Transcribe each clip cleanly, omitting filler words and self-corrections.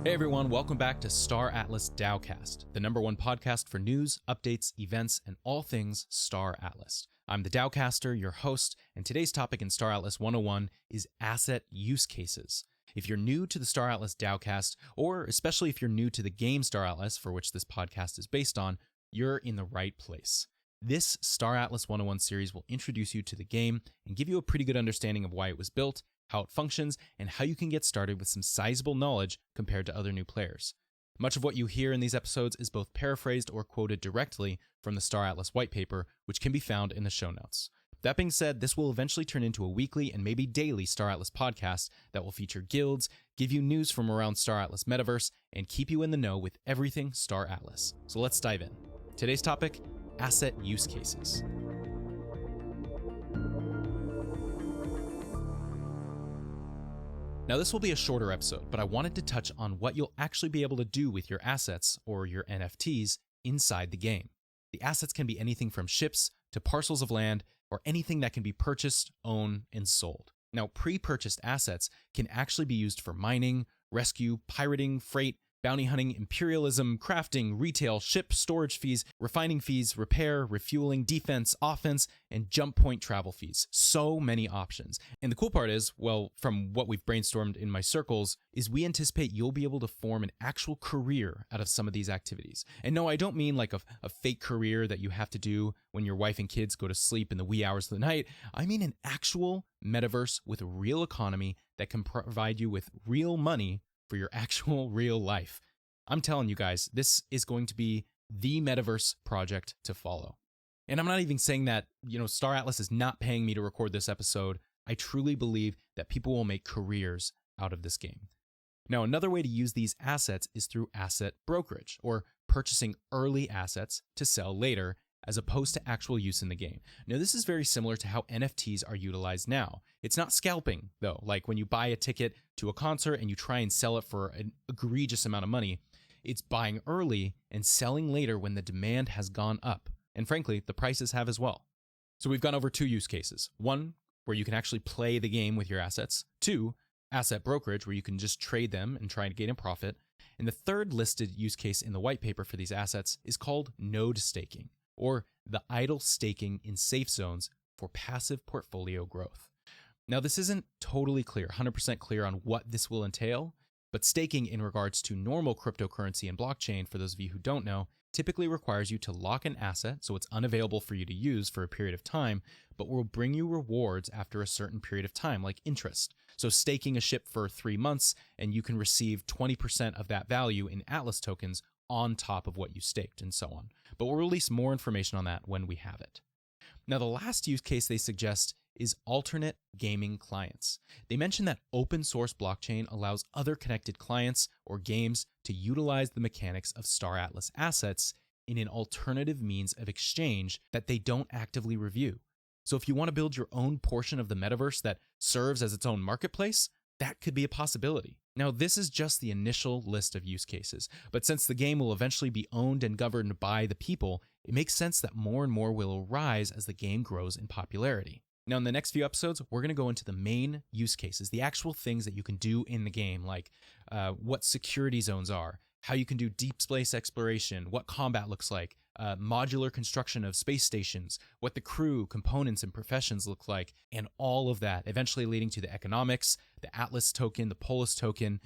Hey everyone, welcome back to Star Atlas Dowcast, the #1 podcast for news, updates, events, and all things Star Atlas. I'm the Dowcaster, your host, and today's topic in Star Atlas 101 is asset use cases. If you're new to the Star Atlas Dowcast, or especially if you're new to the game Star Atlas, for which this podcast is based on, you're in the right place. This Star Atlas 101 series will introduce you to the game and give you a pretty good understanding of why it was built, how it functions, and how you can get started with some sizable knowledge compared to other new players. Much of what you hear in these episodes is both paraphrased or quoted directly from the Star Atlas white paper, which can be found in the show notes. That being said, this will eventually turn into a weekly and maybe daily Star Atlas podcast that will feature guilds, give you news from around Star Atlas metaverse, and keep you in the know with everything Star Atlas. So let's dive in. Today's topic, asset use cases. Now, this will be a shorter episode, but I wanted to touch on what you'll actually be able to do with your assets, or your NFTs, inside the game. The assets can be anything from ships to parcels of land, or anything that can be purchased, owned, and sold. Now, pre-purchased assets can actually be used for mining, rescue, pirating, freight, bounty hunting, imperialism, crafting, retail, ship, storage fees, refining fees, repair, refueling, defense, offense, and jump point travel fees. So many options. And the cool part is, well, from what we've brainstormed in my circles, is we anticipate you'll be able to form an actual career out of some of these activities. And no, I don't mean like a fake career that you have to do when your wife and kids go to sleep in the wee hours of the night. I mean an actual metaverse with a real economy that can provide you with real money for your actual real life. I'm telling you guys, this is going to be the metaverse project to follow. And I'm not even saying that, Star Atlas is not paying me to record this episode. I truly believe that people will make careers out of this game. Now, another way to use these assets is through asset brokerage, or purchasing early assets to sell later, as opposed to actual use in the game. Now, this is very similar to how NFTs are utilized now. It's not scalping, though, like when you buy a ticket to a concert and you try and sell it for an egregious amount of money. It's buying early and selling later when the demand has gone up. And frankly, the prices have as well. So we've gone over two use cases. One, where you can actually play the game with your assets. Two, asset brokerage, where you can just trade them and try to gain a profit. And the third listed use case in the white paper for these assets is called node staking, or the idle staking in safe zones for passive portfolio growth. Now, this isn't totally clear, 100% clear on what this will entail, but staking in regards to normal cryptocurrency and blockchain, for those of you who don't know, typically requires you to lock an asset so it's unavailable for you to use for a period of time, but will bring you rewards after a certain period of time, like interest. So staking a ship for 3 months, and you can receive 20% of that value in Atlas tokens on top of what you staked, and so on. But we'll release more information on that when we have it. Now, the last use case they suggest is alternate gaming clients. They mention that open source blockchain allows other connected clients or games to utilize the mechanics of Star Atlas assets in an alternative means of exchange that they don't actively review. So if you want to build your own portion of the metaverse that serves as its own marketplace, that could be a possibility. Now, this is just the initial list of use cases, but since the game will eventually be owned and governed by the people, it makes sense that more and more will arise as the game grows in popularity. Now, in the next few episodes, we're going to go into the main use cases, the actual things that you can do in the game, like what security zones are, how you can do deep space exploration, what combat looks like, modular construction of space stations, what the crew, components, and professions look like, and all of that, eventually leading to the economics, the Atlas token, the Polis token,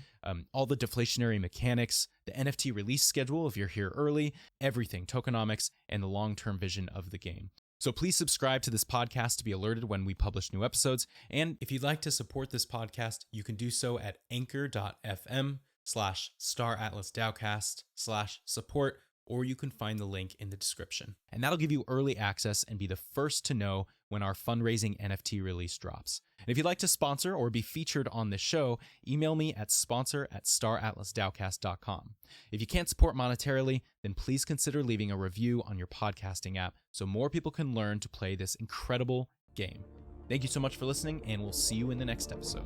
all the deflationary mechanics, the NFT release schedule if you're here early, everything, tokenomics, and the long-term vision of the game. So please subscribe to this podcast to be alerted when we publish new episodes. And if you'd like to support this podcast, you can do so at anchor.fm/StarAtlasDowcast/support, or you can find the link in the description. And that'll give you early access and be the first to know when our fundraising NFT release drops. And if you'd like to sponsor or be featured on this show, email me at sponsor@staratlasdowcast.com. If you can't support monetarily, then please consider leaving a review on your podcasting app so more people can learn to play this incredible game. Thank you so much for listening, and we'll see you in the next episode.